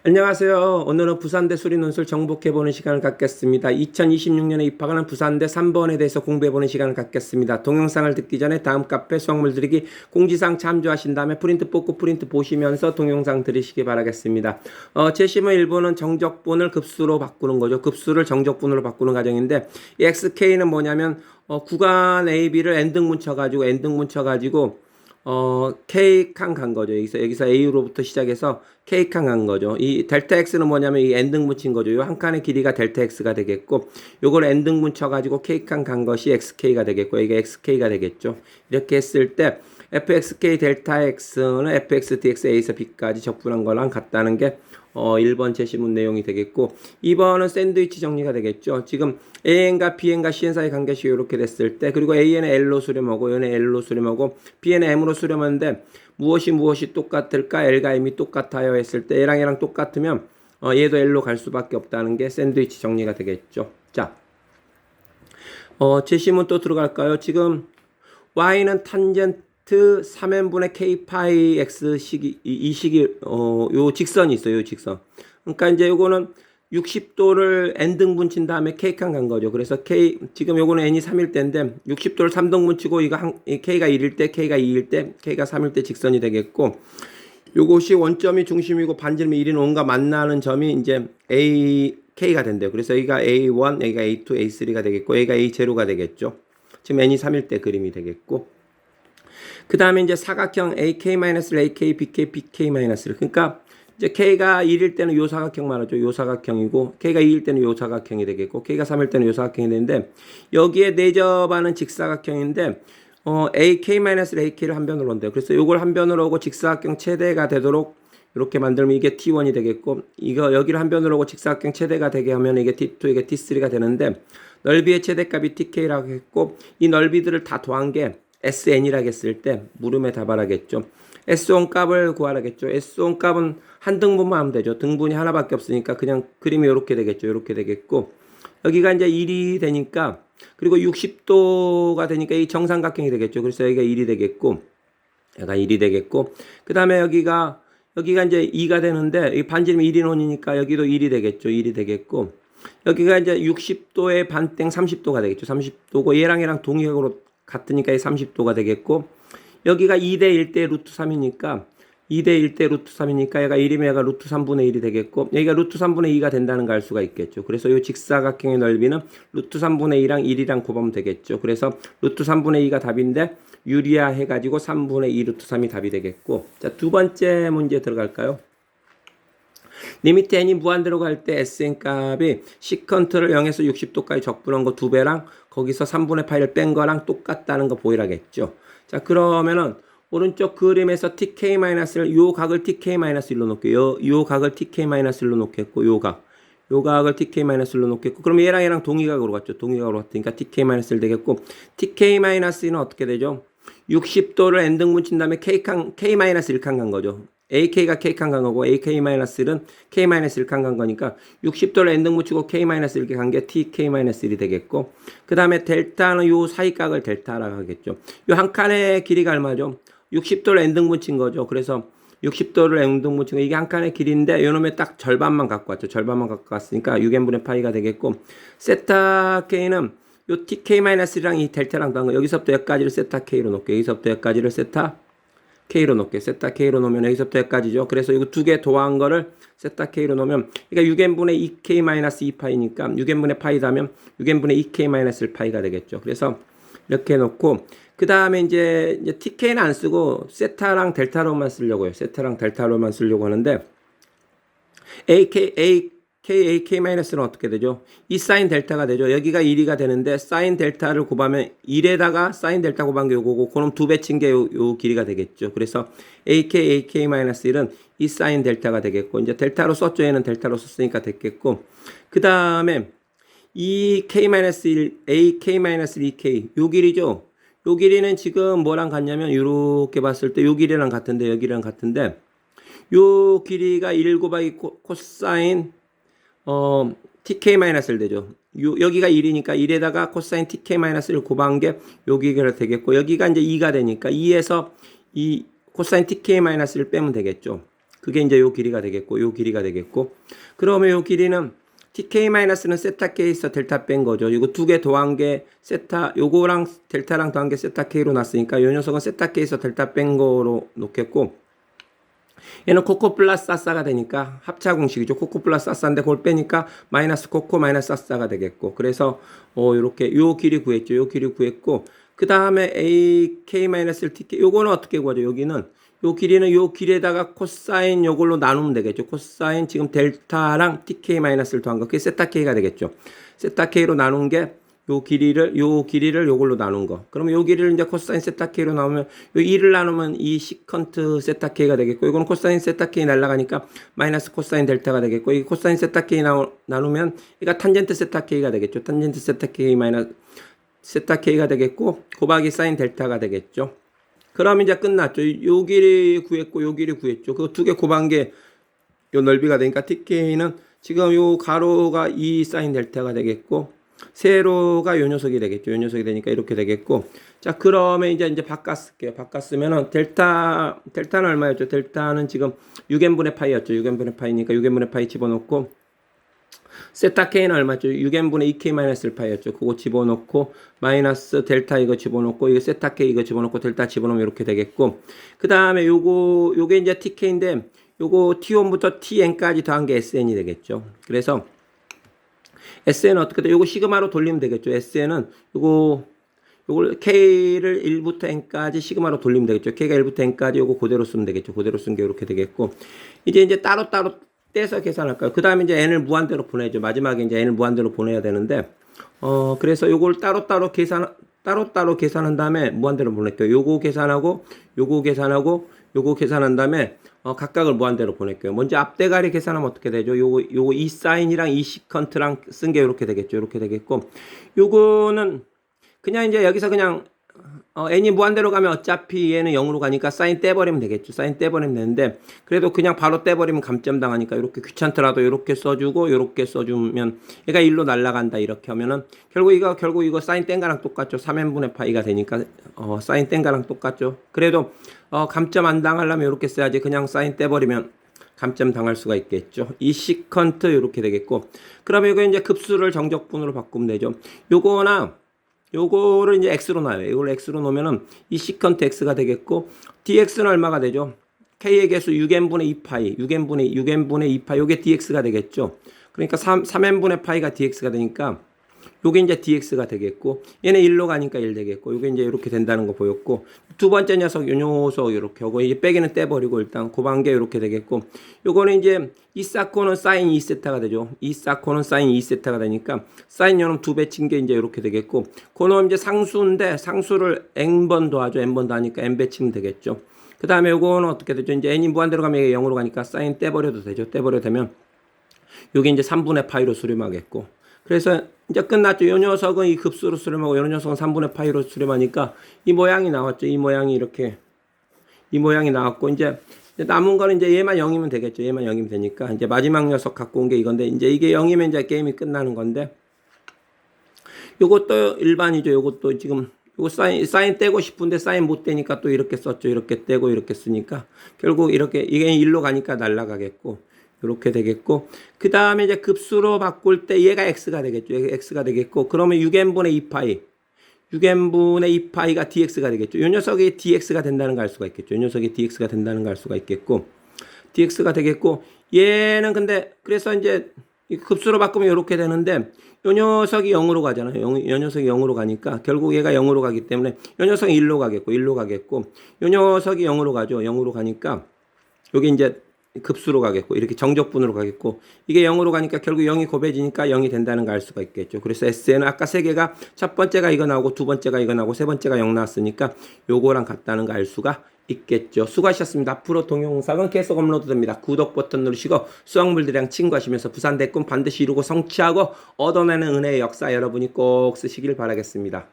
안녕하세요. 오늘은 부산대 수리논술 정복해보는 시간을 갖겠습니다. 2026년에 입학하는 부산대 3번에 대해서 공부해보는 시간을 갖겠습니다. 동영상을 듣기 전에 다음 카페 수학물 들이기 공지사항 참조하신 다음에 프린트 뽑고 프린트 보시면서 동영상 들으시기 바라겠습니다. 제시문 1번은 정적분을 급수로 바꾸는 거죠. 급수를 정적분으로 바꾸는 과정인데 이 XK는 뭐냐면 구간 AB를 n등분 쳐가지고 K 칸 간 거죠. 여기서 A로부터 시작해서 K 칸 간 거죠. 이 델타 X는 뭐냐면 이 N등분 친 거죠. 이 한 칸의 길이가 델타 X가 되겠고, 요걸 N등분 쳐가지고 K 칸 간 것이 XK가 되겠고, 이게 XK가 되겠죠. 이렇게 했을 때, fxk 델타 x는 fx dx a에서 b까지 적분한 거랑 같다는 게 1번 제시문 내용이 되겠고, 2번은 샌드위치 정리가 되겠죠. 지금 AN과 BN과 CN 사이 관계식이 이렇게 됐을 때, 그리고 AN은 L로 수렴하고 얘는 L로 수렴하고 BN은 M으로 수렴하는데 무엇이 똑같을까? L과 M이 똑같아요 했을 때 얘랑 얘랑 똑같으면 얘도 L로 갈 수밖에 없다는 게 샌드위치 정리가 되겠죠. 자, 제시문 또 들어갈까요? 지금 Y는 탄젠트 3n분의 k 파이 x 식이 이 식이 요 직선이 있어요. 요 직선. 그러니까 이제 요거는 60도를 n등분 친 다음에 k칸 간 거죠. 그래서 k 지금 요거는 n이 3일 때인데 60도를 3등분 치고 이거 k가 1일 때, k가 2일 때, k가 3일 때 직선이 되겠고, 요것이 원점이 중심이고 반지름이 1인 5가 만나는 점이 이제 k가 된대요. 그래서 여기가 a1, 여기가 a2, a3가 되겠고, 여기가 a0가 되겠죠. 지금 n이 3일 때 그림이 되겠고, 그 다음에 이제 사각형 AK-를 AK, BK, BK-를. 그러니까 이제 K가 1일 때는 요 사각형 말하죠. 요 사각형이고, K가 2일 때는 요 사각형이 되겠고, K가 3일 때는 요 사각형이 되는데, 여기에 내접하는 직사각형인데, AK-를 AK를 한 변으로 온대요. 그래서 요걸 한 변으로 오고 직사각형 최대가 되도록 이렇게 만들면 이게 T1이 되겠고, 이거 여기를 한 변으로 오고 직사각형 최대가 되게 하면 이게 T2, 이게 T3가 되는데, 넓이의 최대값이 TK라고 했고, 이 넓이들을 다 더한 게 SN이라고 했을 때 물음에 답하라겠죠. S1 값을 구하라겠죠. S1 값은 한 등분만 하면 되죠. 등분이 하나밖에 없으니까 그냥 그림이 이렇게 되겠죠. 이렇게 되겠고, 여기가 이제 1이 되니까, 그리고 60도가 되니까 이 정삼각형이 되겠죠. 그래서 여기가 1이 되겠고, 여기가 1이 되겠고, 그 다음에 여기가 이제 2가 되는데, 이 반지름이 1인 원이니까 여기도 1이 되겠죠. 1이 되겠고, 여기가 이제 60도의 반땡 30도가 되겠죠. 30도고, 얘랑 동의각으로 같으니까 30도가 되겠고, 여기가 2대 1대 루트 3이니까 2대 1대 루트 3이니까 얘가 1이면 얘가 루트 3분의 1이 되겠고, 여기가 루트 3분의 2가 된다는 걸 알 수가 있겠죠. 그래서 이 직사각형의 넓이는 루트 3분의 2랑 1이랑 곱하면 되겠죠. 그래서 루트 3분의 2가 답인데 유리화 해가지고 3분의 2 루트 3이 답이 되겠고, 자, 두 번째 문제 들어갈까요? 리미트 n이 무한대로 갈 때 Sn 값이 시컨트를 0에서 60도까지 적분한 거 2배랑 거기서 3분의 파이를 뺀 거랑 똑같다는 거 보이라겠죠. 자, 그러면은 오른쪽 그림에서 TK-를 요 각을 TK-1로 놓을게요. 요 각을 TK-1로 놓겠고, 요 각을 TK-1로 놓겠고, 그럼 얘랑 동의각으로 갔죠. 동의각으로 갔으니까 TK-1 되겠고, TK-는 어떻게 되죠? 60도를 n등분 친 다음에 K-1칸 간 거죠. AK가 K칸 간 거고, AK-는 K-1칸 간 거니까 60도를 n등분 치고 K-1 이렇게 간 게 TK-1이 되겠고, 그 다음에 델타는 요 사이각을 델타라고 하겠죠. 요 한 칸의 길이가 얼마죠? 60도를 n등분 친 거죠. 그래서 60도를 n등분 친 거, 이게 한 칸의 길이인데 요놈의 딱 절반만 갖고 왔죠. 절반만 갖고 왔으니까 6n분의 파이가 되겠고, 세타 K는 요 TK-랑 이 델타랑 더한 거, 여기서부터 여기까지를 세타 K로 놓을게요. 여기서부터 여기까지를 세타 K로 놓을게요. 세타 K로 놓으면 여기서부터 여기까지죠. 그래서 이거 두 개 더한 거를 세타 K로 놓으면, 그러니까 6n분의 2K-2파이니까 6n분의 파이다면 6n분의 2K-1파이가 되겠죠. 그래서 이렇게 놓고, 그 다음에 이제 TK는 안 쓰고 세타랑 델타로만 쓰려고요. 세타랑 델타로만 쓰려고 하는데, AK-는 어떻게 되죠? 이 사인 델타가 되죠. 여기가 1이가 되는데 사인 델타를 곱하면 1에다가 사인 델타 곱한 게 요거고, 그럼 2배 친 게 요 길이가 되겠죠. 그래서 AK-1은 이 사인 델타가 되겠고, 이제 델타로 썼죠. 얘는 델타로 썼으니까 됐겠고, 그 다음에 이 K-1, AK-2K, 요 길이죠. 요 길이는 지금 뭐랑 같냐면, 요렇게 봤을 때 요 길이랑 같은데, 여기랑 같은데, 요 길이가 1 곱하기 코사인 TK-1 되죠. 여기가 1이니까 1에다가 코사인 TK-1를 곱한 게 여기가 되겠고, 여기가 이제 2가 되니까 2에서 이 코사인 TK-1를 빼면 되겠죠. 그게 이제 요 길이가 되겠고, 요 길이가 되겠고. 그러면 요 길이는 tk-는 세타 k에서 델타 뺀 거죠. 이거 두 개 더한 게 세타, 요거랑 델타랑 더한 게 세타 k로 났으니까 요 녀석은 세타 k에서 델타 뺀 거로 놓겠고, 얘는 코코 플러스 사사가 되니까 합차 공식이죠. 코코 플러스 사사인데 그걸 빼니까 마이너스 코코 마이너스 사사가 되겠고, 그래서 요렇게 요 길이 구했죠. 요 길이 구했고, 그 다음에 ak-tk 요거는 어떻게 구하죠? 여기는 요 길이는 요 길에다가 코사인 요걸로 나누면 되겠죠. 코사인 지금 델타랑 tk-를 더한 거, 그게 세타 k가 되겠죠. 세타 k로 나눈 게 요 길이를 요걸로 나눈 거. 그러면 요 길이를 이제 코사인 세타 k로 나오면 요 2를 나누면 이 시컨트 세타 k가 되겠고, 이거는 코사인 세타 k 날라가니까 마이너스 코사인 델타가 되겠고, 이 코사인 세타 k 나누면 얘가 탄젠트 세타 k가 되겠죠. 탄젠트 세타 k 마이너스 세타 k가 되겠고, 곱하기 사인 델타가 되겠죠. 그럼 이제 끝났죠. 요 길이 구했고 요 길이 구했죠. 그 두 개 곱한 게 요 넓이가 되니까 TK는 지금 요 가로가 2 사인 델타가 되겠고, 세로가 요 녀석이 되겠죠. 요 녀석이 되니까 이렇게 되겠고. 자, 그러면 이제 바꿨을게요. 바꿨으면은 델타는 얼마였죠? 델타는 지금 6n분의 파이였죠. 6n분의 파이니까 6n분의 파이 집어넣고, 세타 k는 얼마죠? 6n분의 2k-1 파이였죠. 그거 집어넣고, 마이너스 델타 이거 집어넣고, 이거 세타 k 이거 집어넣고, 델타 집어넣으면 이렇게 되겠고, 그 다음에 요게 이제 tk인데, 요거 t1부터 tn까지 더한 게 sn이 되겠죠. 그래서 sn은 어떻게 돼? 요거 시그마로 돌리면 되겠죠. sn은 요걸 k를 1부터 n까지 시그마로 돌리면 되겠죠. k가 1부터 n까지 요거 그대로 쓰면 되겠죠. 그대로 쓴 게 이렇게 되겠고, 이제 따로따로 떼서 계산할까요? 그 다음에 이제 n을 무한대로 보내죠. 마지막에 이제 n을 무한대로 보내야 되는데, 그래서 요걸 따로따로 계산한 다음에 무한대로 보낼게요. 요거 계산하고, 요거 계산하고, 요거 계산한 다음에, 각각을 무한대로 보낼게요. 먼저 앞대가리 계산하면 어떻게 되죠? 요거 이 사인이랑 이 시컨트랑 쓴 게 이렇게 되겠죠. 이렇게 되겠고, 요거는 그냥 이제 여기서 그냥 n이 무한대로 가면 어차피 얘는 0으로 가니까 사인 떼버리면 되겠죠. 사인 떼버리면 되는데, 그래도 그냥 바로 떼버리면 감점 당하니까 이렇게 귀찮더라도 이렇게 써주고, 이렇게 써주면 얘가 1로 날아간다. 이렇게 하면은 결국 이거 사인 뗀 거랑 똑같죠. 3n분의 파이가 되니까 사인 뗀 거랑 똑같죠. 그래도 감점 안 당하려면 이렇게 써야지. 그냥 사인 떼버리면 감점 당할 수가 있겠죠. 이 시컨트 이렇게 되겠고, 그러면 이거 이제 급수를 정적분으로 바꾸면 되죠. 요거를 이제 x로 놔요. 이걸 x로 놓으면은 이 시컨트 x가 되겠고, dx는 얼마가 되죠? k의 개수 6n분의 2파이, 6n분의 2파이, 요게 dx가 되겠죠. 그러니까 3n분의 파이가 dx가 되니까 요게 이제 dx가 되겠고, 얘는 1로 가니까 1 되겠고, 요게 이제 이렇게 된다는 거 보였고, 두 번째 녀석, 요 녀석 이렇게 하고, 이제 빼기는 떼버리고, 일단 곱한 게 이렇게 되겠고, 요거는 이제 이 사코는 사인 2세타가 되죠. 이 사코는 사인 2세타가 되니까, 사인 요놈 2배 친 게 이제 이렇게 되겠고, 그놈 이제 상수인데, 상수를 n번 더하죠. n번 더하니까 n배 치면 되겠죠. 그 다음에 요거는 어떻게 되죠? 이제 n이 무한대로 가면 이게 0으로 가니까 사인 떼버려도 되죠. 떼버려 되면, 요게 이제 3분의 파이로 수렴하겠고, 그래서 이제 끝났죠. 요 녀석은 이 급수로 수렴하고, 요 녀석은 3분의 파이로 수렴하니까 이 모양이 나왔죠. 이 모양이 이렇게, 이 모양이 나왔고, 이제 남은 거는 이제 얘만 0이면 되겠죠. 얘만 0이면 되니까 이제 마지막 녀석 갖고 온 게 이건데, 이제 이게 0이면 이제 게임이 끝나는 건데, 요것도 일반이죠. 요것도 지금 요거 사인 떼고 싶은데 사인 못 떼니까 또 이렇게 썼죠. 이렇게 떼고 이렇게 쓰니까 결국 이렇게 이게 1로 가니까 날아가겠고, 이렇게 되겠고, 그 다음에 이제 급수로 바꿀 때 얘가 x가 되겠죠. 얘가 x가 되겠고, 그러면 6n분의 2파이, 6n분의 2파이가 dx가 되겠죠. 이 녀석이 dx가 된다는 걸 알 수가 있겠죠. 이 녀석이 dx가 된다는 걸 알 수가 있겠고, dx가 되겠고, 얘는 근데 그래서 이제 급수로 바꾸면 이렇게 되는데, 이 녀석이 0으로 가잖아요. 이 녀석이 0으로 가니까 결국 얘가 0으로 가기 때문에 이 녀석이 1로 가겠고, 이 녀석이 0으로 가죠. 0으로 가니까 여기 이제 급수로 가겠고, 이렇게 정적분으로 가겠고, 이게 0으로 가니까 결국 0이 곱해지니까 0이 된다는 걸 알 수가 있겠죠. 그래서 SN은 아까 세 개가 첫 번째가 이거 나오고, 두 번째가 이거 나오고, 세 번째가 0 나왔으니까 요거랑 같다는 거 알 수가 있겠죠. 수고하셨습니다. 앞으로 동영상은 계속 업로드 됩니다. 구독 버튼 누르시고 수학물들이랑 친구하시면서 부산 대꿈 반드시 이루고 성취하고 얻어내는 은혜의 역사 여러분이 꼭 쓰시길 바라겠습니다.